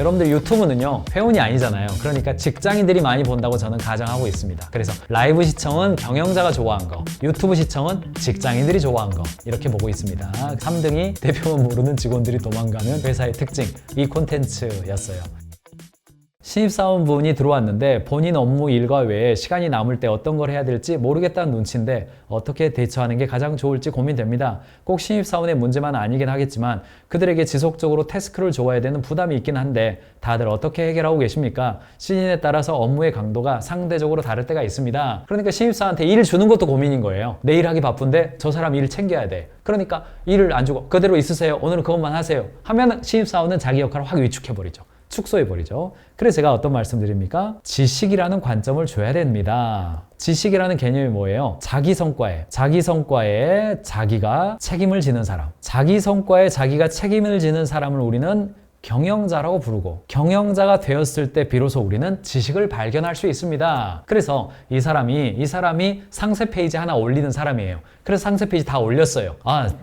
여러분들 유튜브는요 회원이 아니잖아요. 그러니까 직장인들이 많이 본다고 저는 가정하고 있습니다. 그래서 라이브 시청은 경영자가 좋아한 거, 유튜브 시청은 직장인들이 좋아한 거, 이렇게 보고 있습니다. 3등이 대표만 모르는 직원들이 도망가는 회사의 특징, 이 콘텐츠였어요. 신입사원분이 들어왔는데 본인 업무 일과 외에 시간이 남을 때 어떤 걸 해야 될지 모르겠다는 눈치인데 어떻게 대처하는 게 가장 좋을지 고민됩니다. 꼭 신입사원의 문제만 아니긴 하겠지만 그들에게 지속적으로 태스크를 줘야 되는 부담이 있긴 한데 다들 어떻게 해결하고 계십니까? 시즌에 따라서 업무의 강도가 상대적으로 다를 때가 있습니다. 그러니까 신입사원한테 일 주는 것도 고민인 거예요. 내일 하기 바쁜데 저 사람 일 챙겨야 돼. 그러니까 일을 안 주고 그대로 있으세요. 오늘은 그것만 하세요. 하면 신입사원은 자기 역할을 확 위축해버리죠. 축소해버리죠. 그래서 제가 어떤 말씀 드립니까? 지식이라는 관점을 줘야 됩니다. 지식이라는 개념이 뭐예요? 자기 성과에 자기가 책임을 지는 사람, 자기 성과에 자기가 책임을 지는 사람을 우리는 경영자라고 부르고, 경영자가 되었을 때 비로소 우리는 지식을 발견할 수 있습니다. 그래서 이 사람이 상세 페이지 하나 올리는 사람이에요. 그래서 상세 페이지 다 올렸어요.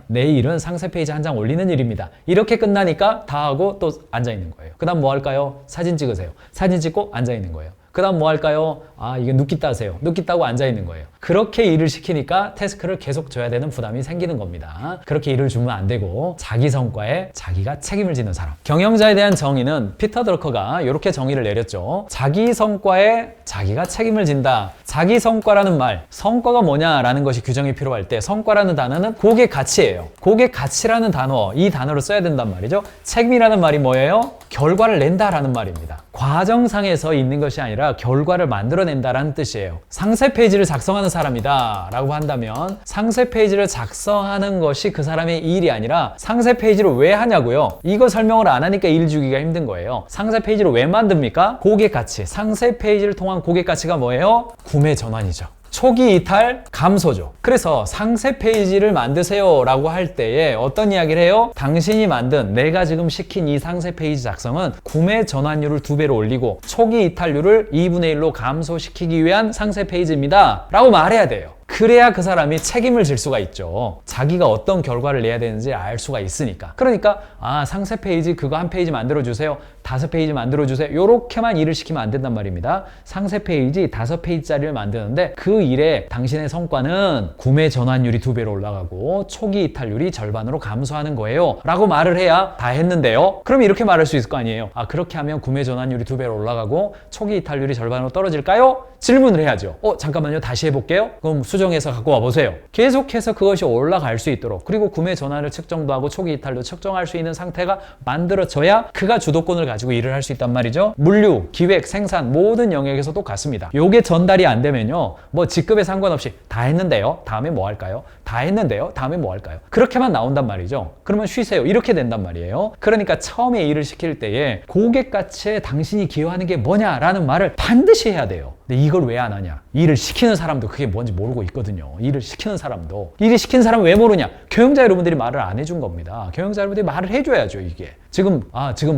내 일은 상세 페이지 한 장 올리는 일입니다. 이렇게 끝나니까 다 하고 또 앉아 있는 거예요. 그 다음 뭐 할까요? 사진 찍으세요. 사진 찍고 앉아 있는 거예요. 그 다음 뭐 할까요? 이게 눕기 따세요. 눕기 따고 앉아 있는 거예요. 그렇게 일을 시키니까 태스크를 계속 줘야 되는 부담이 생기는 겁니다. 그렇게 일을 주면 안 되고 자기 성과에 자기가 책임을 지는 사람. 경영자에 대한 정의는 피터 드러커가 이렇게 정의를 내렸죠. 자기 성과에 자기가 책임을 진다. 자기 성과라는 말, 성과가 뭐냐라는 것이 규정이 필요할 때 성과라는 단어는 고객 가치예요. 고객 가치라는 단어, 이 단어를 써야 된단 말이죠. 책임이라는 말이 뭐예요? 결과를 낸다라는 말입니다. 과정상에서 있는 것이 아니라 결과를 만들어낸다라는 뜻이에요. 상세 페이지를 작성하는 사람이다 라고 한다면 상세 페이지를 작성하는 것이 그 사람의 일이 아니라 상세 페이지를 왜 하냐고요? 이거 설명을 안 하니까 일 주기가 힘든 거예요. 상세 페이지를 왜 만듭니까? 고객 가치. 상세 페이지를 통한 고객 가치가 뭐예요? 구매 전환이죠. 초기 이탈 감소죠. 그래서 상세 페이지를 만드세요 라고 할 때에 어떤 이야기를 해요? 당신이 만든, 내가 지금 시킨 이 상세 페이지 작성은 구매 전환율을 2배로 올리고 초기 이탈률을 2분의 1로 감소시키기 위한 상세 페이지입니다 라고 말해야 돼요. 그래야 그 사람이 책임을 질 수가 있죠. 자기가 어떤 결과를 내야 되는지 알 수가 있으니까. 그러니까 상세 페이지 그거 한 페이지 만들어주세요. 5페이지 만들어주세요. 요렇게만 일을 시키면 안 된단 말입니다. 상세 페이지 5페이지짜리를 만드는데 그 일에 당신의 성과는 구매 전환율이 2배로 올라가고 초기 이탈률이 절반으로 감소하는 거예요 라고 말을 해야 다 했는데요. 그럼 이렇게 말할 수 있을 거 아니에요. 그렇게 하면 구매 전환율이 2배로 올라가고 초기 이탈률이 절반으로 떨어질까요? 질문을 해야죠. 잠깐만요. 다시 해볼게요. 그럼 수정해서 갖고 와보세요. 계속해서 그것이 올라갈 수 있도록, 그리고 구매 전환을 측정도 하고 초기 이탈도 측정할 수 있는 상태가 만들어져야 그가 주도권을 가지고 일을 할 수 있단 말이죠. 물류, 기획, 생산 모든 영역에서 똑같습니다. 요게 전달이 안 되면요, 뭐 직급에 상관없이 다 했는데요, 다음에 뭐 할까요? 다 했는데요, 다음에 뭐 할까요? 그렇게만 나온단 말이죠. 그러면 쉬세요. 이렇게 된단 말이에요. 그러니까 처음에 일을 시킬 때에 고객 가치에 당신이 기여하는 게 뭐냐라는 말을 반드시 해야 돼요. 근데 이걸 왜 안 하냐? 일을 시키는 사람도 그게 뭔지 모르고 있거든요. 일을 시키는 사람도. 일을 시키는 사람은 왜 모르냐? 경영자 여러분들이 말을 안 해준 겁니다. 경영자 여러분들이 말을 해줘야죠, 이게. 지금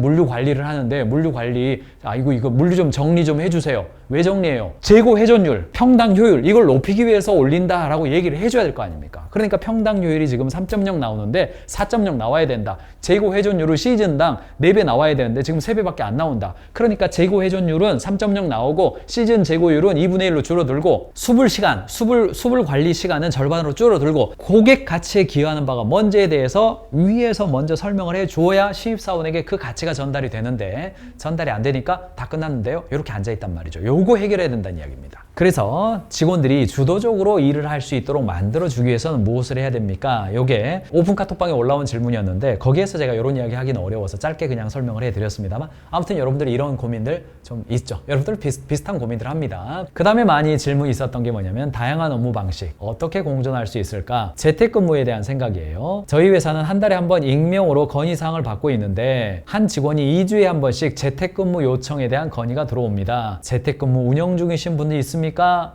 물류 관리를 하는데 물류 관리, 이거 물류 좀 정리 좀 해주세요. 왜 정리해요? 재고 회전율, 평당 효율, 이걸 높이기 위해서 올린다라고 얘기를 해줘야 될 거 아닙니까? 그러니까 평당 효율이 지금 3.0 나오는데 4.0 나와야 된다. 재고 회전율은 시즌당 4배 나와야 되는데 지금 3배밖에 안 나온다. 그러니까 재고 회전율은 3.0 나오고 시즌 재고율은 2분의 1로 줄어들고 수불 관리 시간은 절반으로 줄어들고 고객 가치에 기여하는 바가 뭔지에 대해서 위에서 먼저 설명을 해줘야 신입사원에게 그 가치가 전달이 되는데 전달이 안 되니까 다 끝났는데요. 이렇게 앉아있단 말이죠. 요거 해결해야 된다는 이야기입니다. 그래서 직원들이 주도적으로 일을 할 수 있도록 만들어주기 위해서는 무엇을 해야 됩니까? 요게 오픈 카톡방에 올라온 질문이었는데 거기에서 제가 이런 이야기 하기는 어려워서 짧게 그냥 설명을 해드렸습니다만 아무튼 여러분들이 이런 고민들 좀 있죠. 여러분들 비슷한 고민들 합니다. 그 다음에 많이 질문이 있었던 게 뭐냐면 다양한 업무 방식 어떻게 공존할 수 있을까? 재택근무에 대한 생각이에요. 저희 회사는 한 달에 한 번 익명으로 건의사항을 받고 있는데 한 직원이 2주에 한 번씩 재택근무 요청에 대한 건의가 들어옵니다. 재택근무 운영 중이신 분이 있습니까?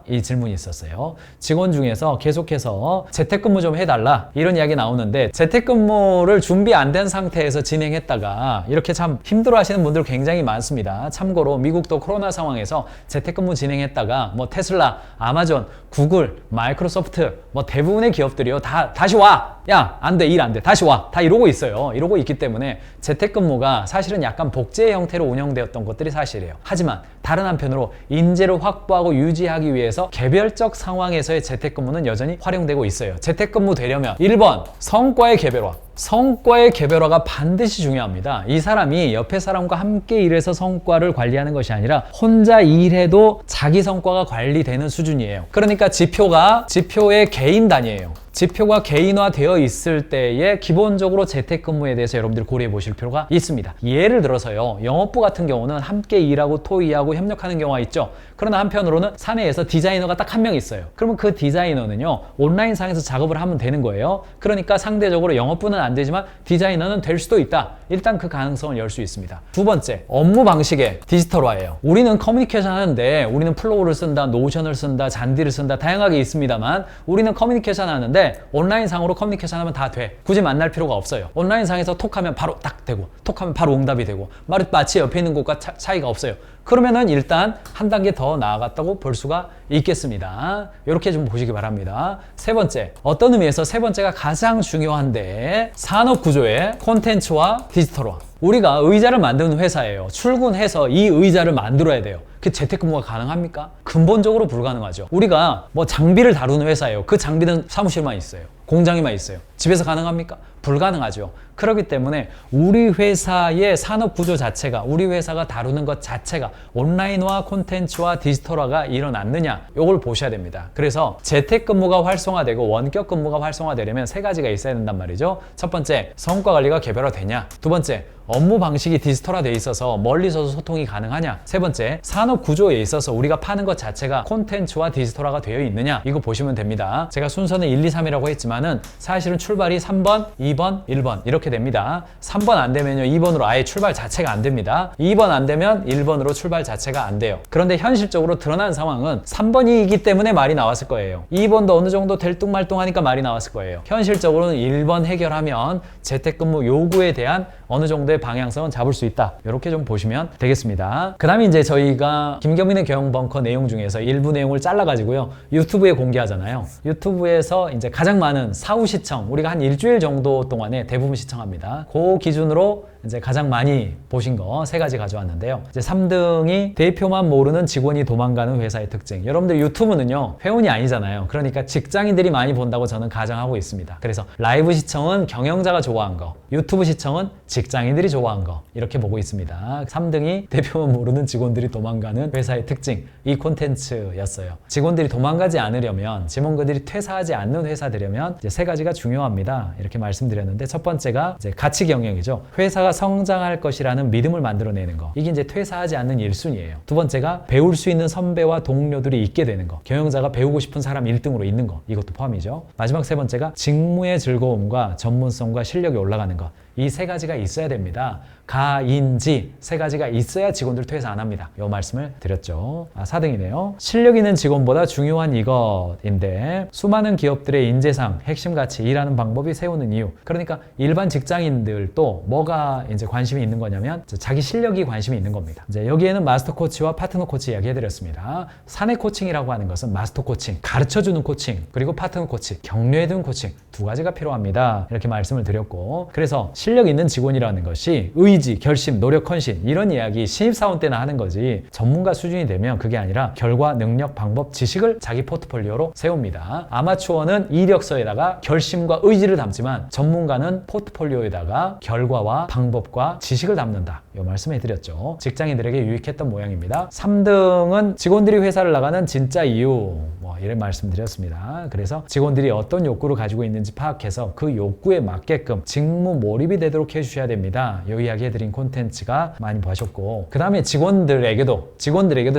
이 질문이 있었어요. 직원 중에서 계속해서 재택근무 좀 해달라 이런 이야기 나오는데 재택근무를 준비 안 된 상태에서 진행했다가 이렇게 참 힘들어 하시는 분들 굉장히 많습니다. 참고로 미국도 코로나 상황에서 재택근무 진행했다가 뭐 테슬라, 아마존, 구글, 마이크로소프트 뭐 대부분의 기업들이요 다시 와! 야, 안 돼, 일 안 돼, 다시 와, 다 이러고 있어요. 이러고 있기 때문에 재택근무가 사실은 약간 복제의 형태로 운영되었던 것들이 사실이에요. 하지만 다른 한편으로 인재를 확보하고 유지하기 위해서 개별적 상황에서의 재택근무는 여전히 활용되고 있어요. 재택근무 되려면 1번 성과의 개별화. 성과의 개별화가 반드시 중요합니다. 이 사람이 옆에 사람과 함께 일해서 성과를 관리하는 것이 아니라 혼자 일해도 자기 성과가 관리되는 수준이에요. 그러니까 지표의 개인 단위예요. 지표가 개인화되어 있을 때에 기본적으로 재택근무에 대해서 여러분들이 고려해 보실 필요가 있습니다. 예를 들어서요, 영업부 같은 경우는 함께 일하고 토의하고 협력하는 경우가 있죠. 그러나 한편으로는 사내에서 디자이너가 딱 한 명 있어요. 그러면 그 디자이너는요, 온라인상에서 작업을 하면 되는 거예요. 그러니까 상대적으로 영업부는 안 되지만 디자이너는 될 수도 있다. 일단 그 가능성을 열 수 있습니다. 두 번째, 업무 방식의 디지털화예요. 우리는 커뮤니케이션 하는데 우리는 플로우를 쓴다, 노션을 쓴다, 잔디를 쓴다, 다양하게 있습니다만 우리는 커뮤니케이션 하는데 온라인상으로 커뮤니케이션 하면 다 돼. 굳이 만날 필요가 없어요. 온라인상에서 톡하면 바로 딱 되고, 톡하면 바로 응답이 되고, 마치 옆에 있는 곳과 차이가 없어요. 그러면은 일단 한 단계 더 나아갔다고 볼 수가 있겠습니다. 이렇게 좀 보시기 바랍니다. 세 번째, 어떤 의미에서 세 번째가 가장 중요한데, 산업 구조의 콘텐츠와 디지털화. 우리가 의자를 만드는 회사예요. 출근해서 이 의자를 만들어야 돼요. 그 재택근무가 가능합니까? 근본적으로 불가능하죠. 우리가 뭐 장비를 다루는 회사예요. 그 장비는 사무실만 있어요. 공장에만 있어요. 집에서 가능합니까? 불가능하죠. 그렇기 때문에 우리 회사의 산업 구조 자체가, 우리 회사가 다루는 것 자체가 온라인화, 콘텐츠와 디지털화가 일어났느냐, 이걸 보셔야 됩니다. 그래서 재택근무가 활성화되고 원격 근무가 활성화되려면 세 가지가 있어야 된단 말이죠. 첫 번째, 성과 관리가 개별화되냐. 두 번째, 업무 방식이 디지털화되어 있어서 멀리서도 소통이 가능하냐. 세 번째, 산업 구조에 있어서 우리가 파는 것 자체가 콘텐츠와 디지털화가 되어 있느냐. 이거 보시면 됩니다. 제가 순서는 1, 2, 3이라고 했지만은 사실은 출발이 3번, 2번, 1번 이렇게 됩니다. 3번 안 되면요, 2번으로 아예 출발 자체가 안 됩니다. 2번 안 되면 1번으로 출발 자체가 안 돼요. 그런데 현실적으로 드러난 상황은 3번이기 때문에 말이 나왔을 거예요. 2번도 어느 정도 될뚱말뚱하니까 말이 나왔을 거예요. 현실적으로는 1번 해결하면 재택근무 요구에 대한 어느 정도의 방향성은 잡을 수 있다. 이렇게 좀 보시면 되겠습니다. 그 다음에 이제 저희가 김경민의 경영벙커 내용 중에서 일부 내용을 잘라가지고요, 유튜브에 공개하잖아요. 유튜브에서 이제 가장 많은 사후 시청, 우리가 한 일주일 정도 동안에 대부분 시청합니다. 그 기준으로 이제 가장 많이 보신 거 세 가지 가져왔는데요. 이제 3등이 대표만 모르는 직원이 도망가는 회사의 특징. 여러분들 유튜브는요, 회원이 아니잖아요. 그러니까 직장인들이 많이 본다고 저는 가정하고 있습니다. 그래서 라이브 시청은 경영자가 좋아한 거, 유튜브 시청은 직장인들이 좋아한 거, 이렇게 보고 있습니다. 3등이 대표만 모르는 직원들이 도망가는 회사의 특징, 이 콘텐츠였어요. 직원들이 도망가지 않으려면, 직원들이 퇴사하지 않는 회사 되려면 이제 세 가지가 중요합니다. 이렇게 말씀드렸는데, 첫 번째가 이제 가치 경영이죠. 회사가 성장할 것이라는 믿음을 만들어내는 거. 이게 이제 퇴사하지 않는 1순위예요. 두 번째가 배울 수 있는 선배와 동료들이 있게 되는 거. 경영자가 배우고 싶은 사람 1등으로 있는 거. 이것도 포함이죠. 마지막 세 번째가 직무의 즐거움과 전문성과 실력이 올라가는 것. 이 세 가지가 있어야 됩니다. 가인지 세 가지가 있어야 직원들 퇴사 안 합니다. 이 말씀을 드렸죠. 4등이네요. 실력 있는 직원보다 중요한 이것인데, 수많은 기업들의 인재상, 핵심 가치, 일하는 방법이 세우는 이유. 그러니까 일반 직장인들도 뭐가 이제 관심이 있는 거냐면 자기 실력이 관심이 있는 겁니다. 이제 여기에는 마스터 코치와 파트너 코치 이야기해드렸습니다. 사내 코칭이라고 하는 것은 마스터 코칭, 가르쳐주는 코칭, 그리고 파트너 코치, 격려해주는 코칭, 두 가지가 필요합니다. 이렇게 말씀을 드렸고, 그래서 실력 있는 직원이라는 것이 의지, 결심, 노력, 헌신 이런 이야기 신입사원 때나 하는 거지, 전문가 수준이 되면 그게 아니라 결과, 능력, 방법, 지식을 자기 포트폴리오로 세웁니다. 아마추어는 이력서에다가 결심과 의지를 담지만 전문가는 포트폴리오에다가 결과와 방법과 지식을 담는다. 이 말씀해 드렸죠. 직장인들에게 유익했던 모양입니다. 3등은 직원들이 회사를 나가는 진짜 이유, 이런 말씀드렸습니다. 그래서 직원들이 어떤 욕구를 가지고 있는지 파악해서 그 욕구에 맞게끔 직무 몰입이 되도록 해주셔야 됩니다. 이 이야기 해드린 콘텐츠가 많이 보셨고, 그 다음에 직원들에게도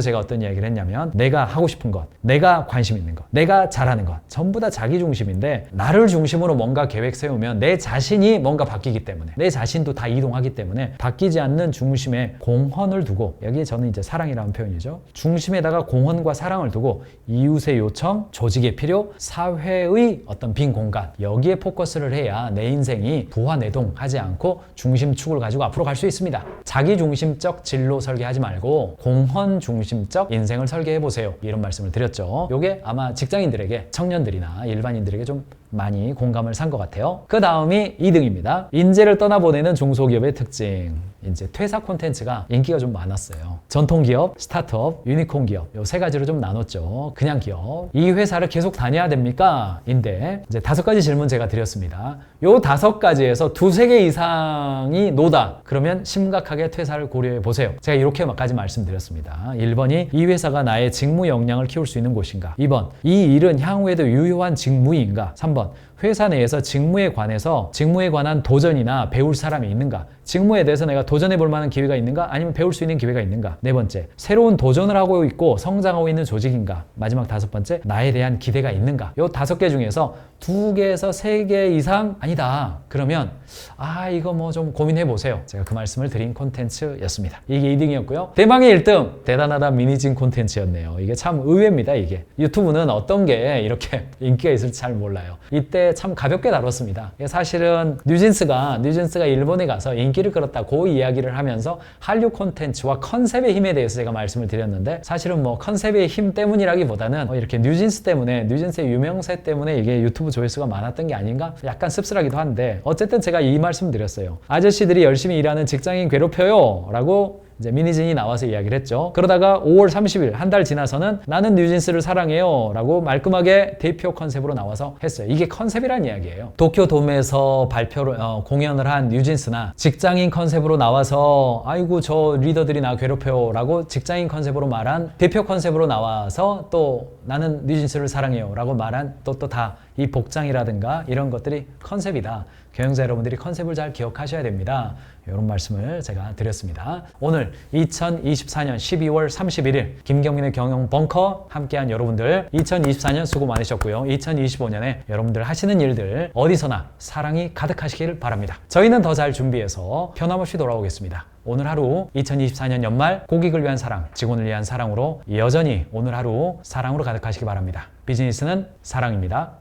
제가 어떤 이야기를 했냐면, 내가 하고 싶은 것, 내가 관심 있는 것, 내가 잘하는 것, 전부 다 자기 중심인데, 나를 중심으로 뭔가 계획 세우면 내 자신이 뭔가 바뀌기 때문에, 내 자신도 다 이동하기 때문에 바뀌지 않는 중심에 공헌을 두고, 여기에 저는 이제 사랑이라는 표현이죠. 중심에다가 공헌과 사랑을 두고 이웃의 요청, 조직의 필요, 사회의 어떤 빈 공간, 여기에 포커스를 해야 내 인생이 부화내동하지 않고 중심축을 가지고 앞으로 갈 수 있습니다. 자기 중심적 진로 설계하지 말고 공헌 중심적 인생을 설계해 보세요. 이런 말씀을 드렸죠. 이게 아마 직장인들에게, 청년들이나 일반인들에게 좀 많이 공감을 산 것 같아요. 그 다음이 2등입니다. 인재를 떠나보내는 중소기업의 특징. 이제 퇴사 콘텐츠가 인기가 좀 많았어요. 전통기업, 스타트업, 유니콘 기업 요 세 가지로 좀 나눴죠. 그냥 기업. 이 회사를 계속 다녀야 됩니까? 인데 이제 5가지 질문 제가 드렸습니다. 요 5가지에서 2-3개 이상이 노다. 그러면 심각하게 퇴사를 고려해 보세요. 제가 이렇게까지 말씀드렸습니다. 1번이 이 회사가 나의 직무 역량을 키울 수 있는 곳인가? 2번 이 일은 향후에도 유효한 직무인가? 3번 회사 내에서 직무에 관한 도전이나 배울 사람이 있는가? 직무에 대해서 내가 도전해 볼 만한 기회가 있는가? 아니면 배울 수 있는 기회가 있는가? 4번째, 새로운 도전을 하고 있고 성장하고 있는 조직인가? 마지막 5번째, 나에 대한 기대가 있는가? 요 5개 중에서 2개에서 3개 이상 아니다. 그러면 이거 뭐 좀 고민해 보세요. 제가 그 말씀을 드린 콘텐츠였습니다. 이게 2등이었고요. 대망의 1등, 대단하다 미니진 콘텐츠였네요. 이게 참 의외입니다. 이게 유튜브는 어떤 게 이렇게 인기가 있을지 잘 몰라요. 이때 참 가볍게 다뤘습니다. 사실은 뉴진스가 일본에 가서 인기를 끌었다 그 이야기를 하면서 한류 콘텐츠와 컨셉의 힘에 대해서 제가 말씀을 드렸는데, 사실은 뭐 컨셉의 힘 때문이라기보다는 이렇게 뉴진스 때문에, 뉴진스의 유명세 때문에 이게 유튜브 조회수가 많았던 게 아닌가 약간 씁쓸하기도 한데, 어쨌든 제가 이 말씀 드렸어요. 아저씨들이 열심히 일하는 직장인 괴롭혀요 라고 이제 미니진이 나와서 이야기를 했죠. 그러다가 5월 30일 한 달 지나서는 나는 뉴진스를 사랑해요 라고 말끔하게 대표 컨셉으로 나와서 했어요. 이게 컨셉이란 이야기예요. 도쿄돔에서 공연을 한 뉴진스나 직장인 컨셉으로 나와서 아이고 저 리더들이 나 괴롭혀요 라고 직장인 컨셉으로 말한 대표 컨셉으로 나와서 또 나는 뉴진스를 사랑해요 라고 말한 또 다 이 복장이라든가 이런 것들이 컨셉이다. 경영자 여러분들이 컨셉을 잘 기억하셔야 됩니다. 이런 말씀을 제가 드렸습니다. 오늘 2024년 12월 31일 김경민의 경영 벙커 함께한 여러분들 2024년 수고 많으셨고요. 2025년에 여러분들 하시는 일들 어디서나 사랑이 가득하시길 바랍니다. 저희는 더 잘 준비해서 변함없이 돌아오겠습니다. 오늘 하루 2024년 연말 고객을 위한 사랑, 직원을 위한 사랑으로 여전히 오늘 하루 사랑으로 가득하시기 바랍니다. 비즈니스는 사랑입니다.